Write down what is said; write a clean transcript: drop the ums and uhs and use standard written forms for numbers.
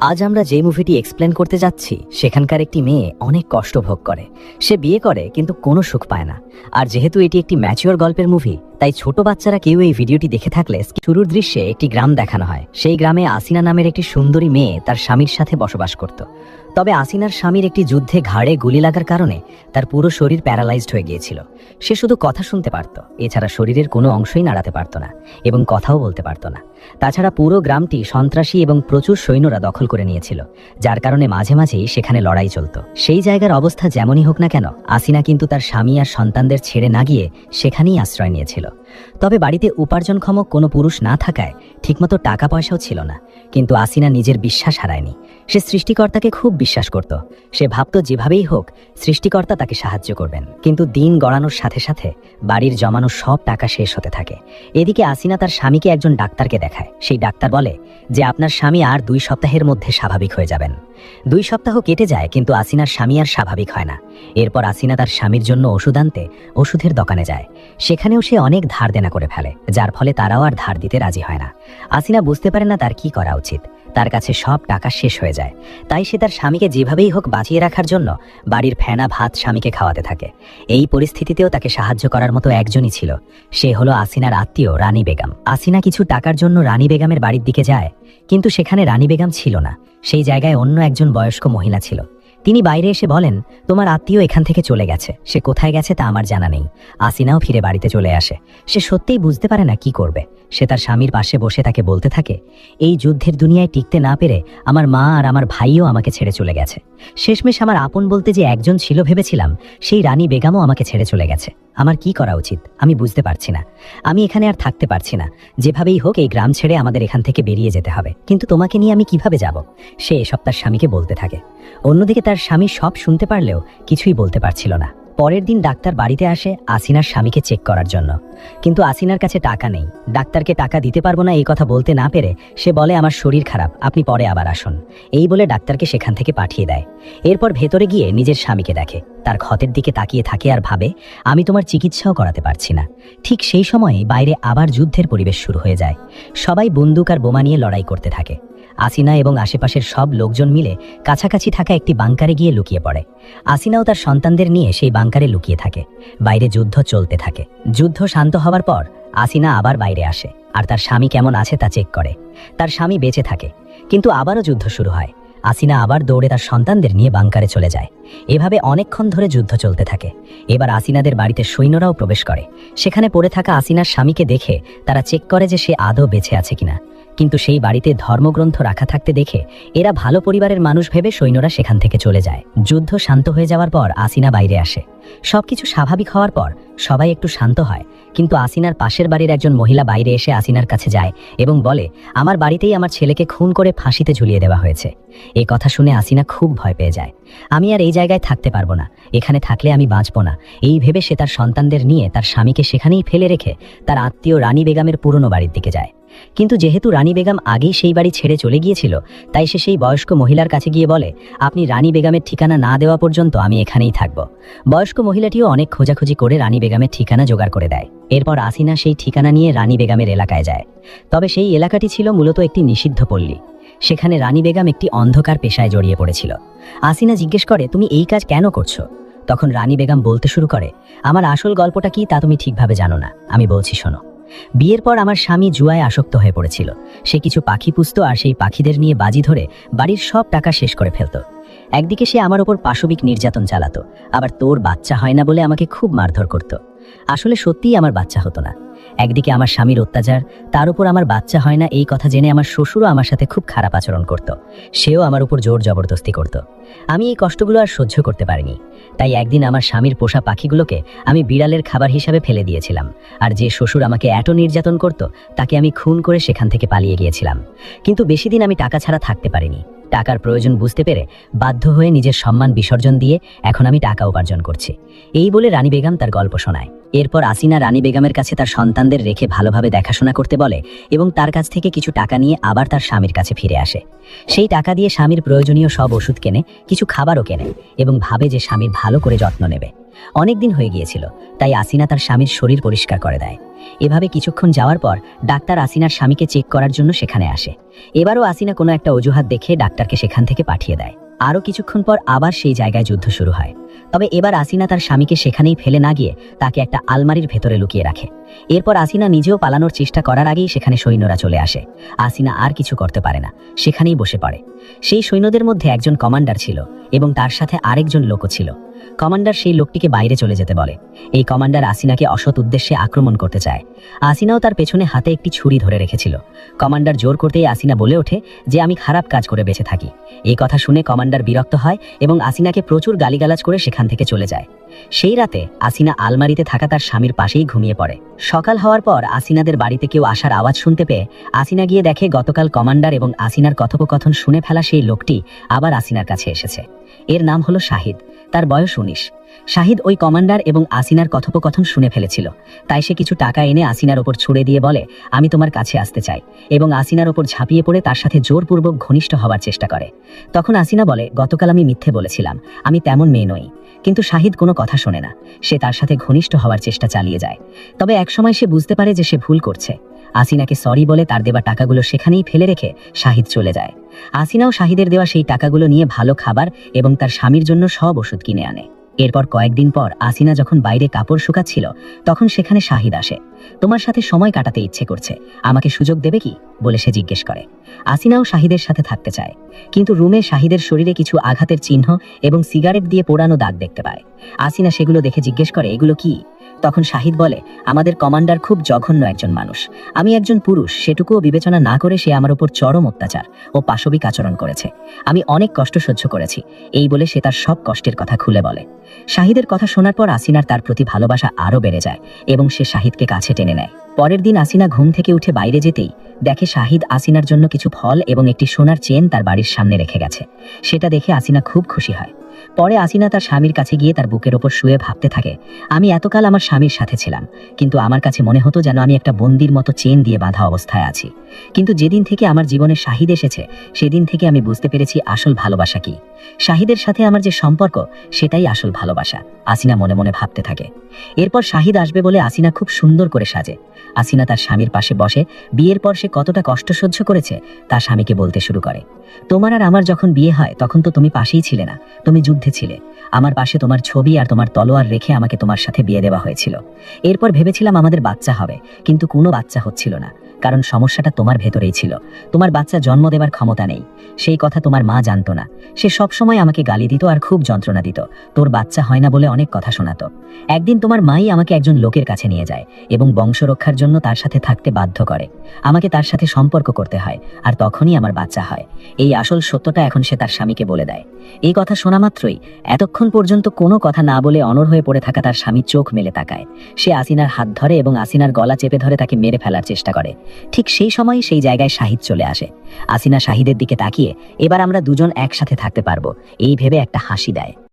আজ আমরা যে মুভিটি এক্সপ্লেন করতে যাচ্ছি সেখানকার একটি মেয়ে অনেক কষ্ট ভোগ করে। সে বিয়ে করে কিন্তু কোনো সুখ পায় না। আর যেহেতু এটি একটি ম্যাচিওর গল্পের মুভি, তাই ছোট বাচ্চারা কেউ এই ভিডিওটি দেখে থাকলে শুরুর দৃশ্যে একটি গ্রাম দেখানো হয়। সেই গ্রামে আসিনা নামের একটি সুন্দরী মেয়ে তার স্বামীর সাথে বসবাস করত। তবে আসিনার স্বামীর একটি যুদ্ধে ঘাড়ে গুলি লাগার কারণে তার পুরো শরীর প্যারালাইজড হয়ে গিয়েছিল। সে শুধু কথা শুনতে পারত, এছাড়া শরীরের কোনো অংশই নাড়াতে পারত না এবং কথাও বলতে পারত না। তাছাড়া পুরো গ্রামটি সন্ত্রাসী এবং প্রচুর সৈন্যরা দখল করে নিয়েছিল, যার কারণে মাঝে মাঝেই সেখানে লড়াই চলত। সেই জায়গার অবস্থা যেমনই হোক না কেন, আসিনা কিন্তু তার স্বামী আর সন্তানদের ছেড়ে না গিয়ে সেখানেই আশ্রয় নিয়েছিল। তবে বাড়িতে উপার্জনক্ষম কোনো পুরুষ না থাকায় ঠিকমতো টাকা পয়সাও ছিল না। কিন্তু আসিনা নিজের বিশ্বাস হারায়নি। সে সৃষ্টিকর্তাকে খুব বিশ্বাস করত। সে ভাবত যেভাবেই হোক সৃষ্টিকর্তা তাকে সাহায্য করবেন। কিন্তু দিন গড়ানোর সাথে সাথে বাড়ির জমানো সব টাকা শেষ হতে থাকে। এদিকে আসিনা তার স্বামীকে একজন ডাক্তারকে দেখায়। সেই ডাক্তার বলে যে আপনার স্বামী আর 2 সপ্তাহের মধ্যে স্বাভাবিক হয়ে যাবেন। 2 সপ্তাহ কেটে যায় কিন্তু আসিনার স্বামী আর স্বাভাবিক হয় না। এরপর আসিনা তার স্বামীর জন্য ওষুধ আনতে ওষুধের দোকানে যায়। সেখানেও সে অনেক ধার দেনা করে ফেলে, যার ফলে তারাও আর ধার দিতে রাজি হয় না। আসিনা বুঝতে পারে না তার কি করা উচিত। তার কাছে সব টাকা শেষ হয়ে যায়। তাই সে তার স্বামীকে যেভাবেই হোক বাঁচিয়ে রাখার জন্য বাড়ির ফেনা ভাত স্বামীকে খাওয়াতে থাকে। এই পরিস্থিতিতেও তাকে সাহায্য করার মতো একজনই ছিল। সে হলো আসিনার আত্মীয় রানী বেগম। আসিনা কিছু টাকার জন্য রানী বেগমের বাড়ির দিকে যায়, কিন্তু সেখানে রানী বেগম ছিল না। সেই জায়গায় অন্য একজন বয়স্ক মহিলা ছিল। তিনি বাইরে এসে বলেন, তোমার আত্মীয় এখান থেকে চলে গেছে, সে কোথায় গেছে তা আমার জানা নেই। আসিনাও ফিরে বাড়িতে চলে আসে। সে সত্যিই বুঝতে পারে না কি করবে। সে তার স্বামীর পাশে বসে তাকে বলতে থাকে, এই যুদ্ধের দুনিয়ায় টিকতে না পেরে আমার মা আর আমার ভাইও আমাকে ছেড়ে চলে গেছে। শেষমেশ আমার আপন বলতে যে একজন ছিল ভেবেছিলাম, সেই রানী বেগমও আমাকে ছেড়ে চলে গেছে। আমার কি করা উচিত আমি বুঝতে পারছি না। আমি এখানে আর থাকতে পারছি না। যেভাবেই হোক এই গ্রাম ছেড়ে আমাদের এখান থেকে বেরিয়ে যেতে হবে। কিন্তু তোমাকে নিয়ে আমি কিভাবে যাব? সে এসব তার স্বামীকে বলতে থাকে। অন্যদিকে তার স্বামী সব শুনতে পারলেও কিছুই বলতে পারছিল না। পরের দিন ডাক্তার বাড়িতে আসে আসিনার স্বামীকে চেক করার জন্য, কিন্তু আসিনার কাছে টাকা নেই। ডাক্তারকে টাকা দিতে পারবো না এই কথা বলতে না পেরে সে বলে, আমার শরীর খারাপ, আপনি পরে আবার আসুন। এই বলে ডাক্তারকে সেখান থেকে পাঠিয়ে দেয়। এরপর ভেতরে গিয়ে নিজের স্বামীকে দেখে। তার ক্ষতের দিকে তাকিয়ে থাকে আর ভাবে, আমি তোমার চিকিৎসাও করাতে পারছি না। ঠিক সেই সময়ে বাইরে আবার যুদ্ধের পরিবেশ শুরু হয়ে যায়। সবাই বন্দুক আর বোমা নিয়ে লড়াই করতে থাকে। আসিনা এবং আশেপাশের সব লোকজন মিলে কাছাকাছি থাকা একটি বাংকারে গিয়ে লুকিয়ে পড়ে। আসিনাও তার সন্তানদের নিয়ে সেই বাংকারে লুকিয়ে থাকে। বাইরে যুদ্ধ চলতে থাকে। যুদ্ধ শান্ত হওয়ার পর আসিনা আবার বাইরে আসে আর তার স্বামী কেমন আছে তা চেক করে। তার স্বামী বেঁচে থাকে, কিন্তু আবারও যুদ্ধ শুরু হয়। আসিনা আবার দৌড়ে তার সন্তানদের নিয়ে বাংকারে চলে যায়। এভাবে অনেকক্ষণ ধরে যুদ্ধ চলতে থাকে। এবার আসিনাদের বাড়িতে সৈন্যরাও প্রবেশ করে। সেখানে পড়ে থাকা আসিনার স্বামীকে দেখে তারা চেক করে যে সে আদৌ বেঁচে আছে কিনা। কিন্তু সেই বাড়িতে ধর্মগ্রন্থ রাখা থাকতে দেখে এরা ভালো পরিবারের মানুষ ভেবে সৈন্যরা সেখান থেকে চলে যায়। যুদ্ধ শান্ত হয়ে যাওয়ার পর আসিনা বাইরে আসে। সবকিছু স্বাভাবিক হওয়ার পর সবাই একটু শান্ত হয়। কিন্তু আসিনার পাশের বাড়ির একজন মহিলা বাইরে এসে আসিনার কাছে যায় এবং বলে, আমার বাড়িতেই আমার ছেলেকে খুন করে ফাঁসিতে ঝুলিয়ে দেওয়া হয়েছে। এই কথা শুনে আসিনা খুব ভয় পেয়ে যায়। আমি আর এই জায়গায় থাকতে পারবো না, এখানে থাকলে আমি বাঁচবো না। এই ভেবে সে তার সন্তানদের নিয়ে তার স্বামীকে সেখানেই ফেলে রেখে তার আত্মীয় রানী বেগমের পুরনো বাড়ির দিকে যায়। কিন্তু যেহেতু রানী বেগম আগেই সেই বাড়ি ছেড়ে চলে গিয়েছিল, তাই সে সেই বয়স্ক মহিলার কাছে গিয়ে বলে, আপনি রানী বেগমের ঠিকানা না দেওয়া পর্যন্ত আমি এখানেই থাকব। বয়স্ক মহিলাটিও অনেক খোঁজাখুঁজি করে রানী বেগমের ঠিকানা জোগাড় করে দেয়। এরপর আসিনা সেই ঠিকানা নিয়ে রানী বেগমের এলাকায় যায়। তবে সেই এলাকাটি ছিল মূলত একটি নিষিদ্ধ পল্লী। সেখানে রানী বেগম একটি অন্ধকার পেশায় জড়িয়ে পড়েছিল। আসিনা জিজ্ঞেস করে, তুমি এই কাজ কেন করছো? তখন রানী বেগম বলতে শুরু করে, আমার আসল গল্পটা কি তা তুমি ঠিকভাবে জানো না, আমি বলছি শোনো। বিয়ের পর আমার স্বামী জুয়ায় আসক্ত হয়ে পড়েছিল। সে কিছু পাখি পুষত আর সেই পাখিদের নিয়ে বাজি ধরে বাড়ির সব টাকা শেষ করে ফেলত। একদিকে সে আমার ওপর পাশবিক নির্যাতন চালাতো, আবার তোর বাচ্চা হয় না বলে আমাকে খুব মারধর করত। আসলে সত্যিই আমার বাচ্চা হতো না। একদিকে আমার স্বামীর অত্যাচার, তার উপর আমার বাচ্চা হয় না এই কথা জেনে আমার শ্বশুরও আমার সাথে খুব খারাপ আচরণ করত। সেও আমার উপর জোর জবরদস্তি করত। আমি এই কষ্টগুলো আর সহ্য করতে পারিনি। তাই একদিন আমার স্বামীর পোষা পাখিগুলোকে আমি বিড়ালের খাবার হিসাবে ফেলে দিয়েছিলাম। আর যে শ্বশুর আমাকে এত নির্যাতন করত তাকে আমি খুন করে সেখান থেকে পালিয়ে গিয়েছিলাম। কিন্তু বেশি দিন আমি টাকা ছাড়া থাকতে পারিনি। টাকার প্রয়োজন বুঝতে পেরে বাধ্য হয়ে নিজের সম্মান বিসর্জন দিয়ে এখন আমি টাকা উপার্জন করছি। এই বলে রানী বেগম তার গল্প শোনায়। এরপর আসিনা রানী বেগমের কাছে তার সন্তানদের রেখে ভালোভাবে দেখাশোনা করতে বলে এবং তার কাছ থেকে কিছু টাকা নিয়ে আবার তার স্বামীর কাছে ফিরে আসে। সেই টাকা দিয়ে স্বামীর প্রয়োজনীয় সব ওষুধ কেনে, কিছু খাবারও কেনে এবং ভাবে যে স্বামীর ভালো করে যত্ন নেবে। অনেক দিন হয়ে গিয়েছিল, তাই আসিনা তার স্বামীর শরীর পরিষ্কার করে দেয়। এভাবে কিছুক্ষণ যাওয়ার পর ডাক্তার আসিনার স্বামীকে চেক করার জন্য সেখানে আসে। এবারও আসিনা কোনো একটা অজুহাত দেখে ডাক্তারকে সেখান থেকে পাঠিয়ে দেয়। আরও কিছুক্ষণ পর আবার সেই জায়গায় যুদ্ধ শুরু হয়। তবে এবার আসিনা তার স্বামীকে সেখানেই ফেলে না গিয়ে তাকে একটা আলমারির ভেতরে লুকিয়ে রাখে। এরপর আসিনা নিজেও পালানোর চেষ্টা করার আগেই সেখানে সৈন্যরা চলে আসে। আসিনা আর কিছু করতে পারে না, সেখানেই বসে পড়ে। সেই সৈন্যদের মধ্যে একজন কমান্ডার ছিল এবং তার সাথে আরেকজন লোকও ছিল। কমান্ডার সেই লোকটিকে বাইরে চলে যেতে বলে। এই কমান্ডার আসিনাকে অসৎ উদ্দেশ্যে আক্রমণ করতে চায়। আসিনাও তার পেছনে হাতে একটি ছুরি ধরে রেখেছিল। কমান্ডার জোর করতেই আসিনা বলে ওঠে যে আমি খারাপ কাজ করে বেঁচে থাকি। এই কথা শুনে কমান্ডার বিরক্ত হয় এবং আসিনাকে প্রচুর গালিগালাজ করে সেখান থেকে চলে যায়। সেই রাতে আসিনা আলমারিতে থাকা তার স্বামীর পাশেই ঘুমিয়ে পড়ে। সকাল হওয়ার পর আসিনাদের বাড়িতে কেউ আসার আওয়াজ শুনতে পেয়ে আসিনা গিয়ে দেখে গতকাল কমান্ডার এবং আসিনার কথোপকথন শুনে ফেলা সেই লোকটি আবার আসিনার কাছে এসেছে। এর নাম হলো শাহিদ, তার বয়স 19। শাহিদ ওই কমান্ডার এবং আসিনার কথোপকথন শুনে ফেলেছিল, তাই সে কিছু টাকা এনে আসিনার ওপর ছুড়ে দিয়ে বলে আমি তোমার কাছে আসতে চাই, এবং আসিনার ওপর ঝাঁপিয়ে পড়ে তার সাথে জোরপূর্বক ঘনিষ্ঠ হওয়ার চেষ্টা করে। তখন আসিনা বলে গতকাল আমি মিথ্যে বলেছিলাম, আমি তেমন মেয়ে নই। কিন্তু শাহিদ কোনো কথা শোনে না, সে তার সাথে ঘনিষ্ঠ হওয়ার চেষ্টা চালিয়ে যায়। তবে একসময় সে বুঝতে পারে যে সে ভুল করছে। আসিনাকে সরি বলে তার দেওয়া টাকাগুলো সেখানেই ফেলে রেখে শাহিদ চলে যায়। আসিনাও শাহিদের দেওয়া সেই টাকাগুলো নিয়ে ভালো খাবার এবং তার স্বামীর জন্য সব ওষুধ কিনে আনে। এরপর কয়েকদিন পর আসিনা যখন বাইরে কাপড় শুকাচ্ছিল তখন সেখানে শাহিদ আসে। তোমার সাথে সময় কাটাতে ইচ্ছে করছে, আমাকে সুযোগ দেবে কি বলে সে জিজ্ঞেস করে। আসিনাও শাহিদের সাথে থাকতে চায়, কিন্তু রুমে শাহিদের শরীরে কিছু আঘাতের চিহ্ন এবং সিগারেট দিয়ে পোড়ানো দাগ দেখতে পায়। আসিনা সেগুলো দেখে জিজ্ঞেস করে এগুলো কি? তখন শাহিদ বলে আমাদের কমান্ডার খুব জঘন্য একজন মানুষ। আমি একজন পুরুষ সেটুকুও বিবেচনা না করে সে আমার উপর চরম অত্যাচার ও পাশবিক আচরণ করেছে। আমি অনেক কষ্ট সহ্য করেছি। এই বলে সে তার সব কষ্টের কথা খুলে বলে। শাহিদের কথা শোনার পর আসিনার তার প্রতি ভালোবাসা আরও বেড়ে যায় এবং সে শাহিদকে কাছে টেনে নেয়। পরের দিন আসিনা ঘুম থেকে উঠে বাইরে যেতেই দেখে শাহিদ আসিনার জন্য কিছু ফল এবং একটি সোনার চেন তার বাড়ির সামনে রেখে গেছে। সেটা দেখে আসিনা খুব খুশি হয়। পরে আসিনা তার স্বামীর কাছে গিয়ে তার বুকের ওপর শুয়ে ভাবতে থাকে আমি এতকাল আমার স্বামীর সাথে ছিলাম, কিন্তু আমার কাছে মনে হতো যেন আমি একটা বন্দির মতো চেন দিয়ে বাঁধা অবস্থায় আছি। কিন্তু যেদিন থেকে আমার জীবনে শাহিদ এসেছে সেদিন থেকে আমি বুঝতে পেরেছি আসল ভালোবাসা কি। শাহিদের সাথে আমার যে সম্পর্ক সেটাই আসল ভালোবাসা, আসিনা মনে মনে ভাবতে থাকে। এরপর শাহিদ আসবে বলে আসিনা খুব সুন্দর করে সাজে। আসিনা তার স্বামীর পাশে বসে বিয়ের পর সে কতটা কষ্ট সহ্য করেছে তার স্বামীকে বলতে শুরু করে। তোমার আর আমার যখন বিয়ে হয় তখন তো তুমি পাশেই ছিলে না, তুমি যুদ্ধে ছিলে। আমার পাশে তোমার ছবি আর তোমার তলোয়ার রেখে আমাকে তোমার সাথে বিয়ে দেওয়া হয়েছিল। এরপর ভেবেছিলাম আমাদের বাচ্চা হবে, কিন্তু কোনো বাচ্চা হচ্ছিল না, কারণ সমস্যাটা তোমার ভেতরেই ছিল। তোমার বাচ্চা জন্ম দেবার ক্ষমতা নেই, সেই কথা তোমার মা জানতো না। সে সবসময় আমাকে গালি দিত আর খুব যন্ত্রণা দিত। তোর বাচ্চা হয় না বলে অনেক কথা শোনাতো। একদিন তোমার মাই আমাকে একজন লোকের কাছে নিয়ে যায় এবং বংশ রক্ষার জন্য তার সাথে থাকতে বাধ্য করে। আমাকে তার সাথে সম্পর্ক করতে হয়, আর তখনই আমার বাচ্চা হয়। এই আসল সত্যটা এখন সে তার স্বামীকে বলে দেয়। এই কথা শোনা মাত্রই এতক্ষণ পর্যন্ত কোনো কথা না বলে অনড় হয়ে পড়ে থাকা তার স্বামী চোখ মেলে তাকায়। সে আসিনার হাত ধরে এবং আসিনার গলা চেপে ধরে তাকে মেরে ফেলার চেষ্টা করে। ঠিক সেই সময় সেই জায়গায় শাহিদ চলে আসে। আসিনা শাহিদের দিকে তাকিয়ে এবার আমরা দুজন একসাথে থাকতে পারবো এই ভেবে একটা হাসি দেয়।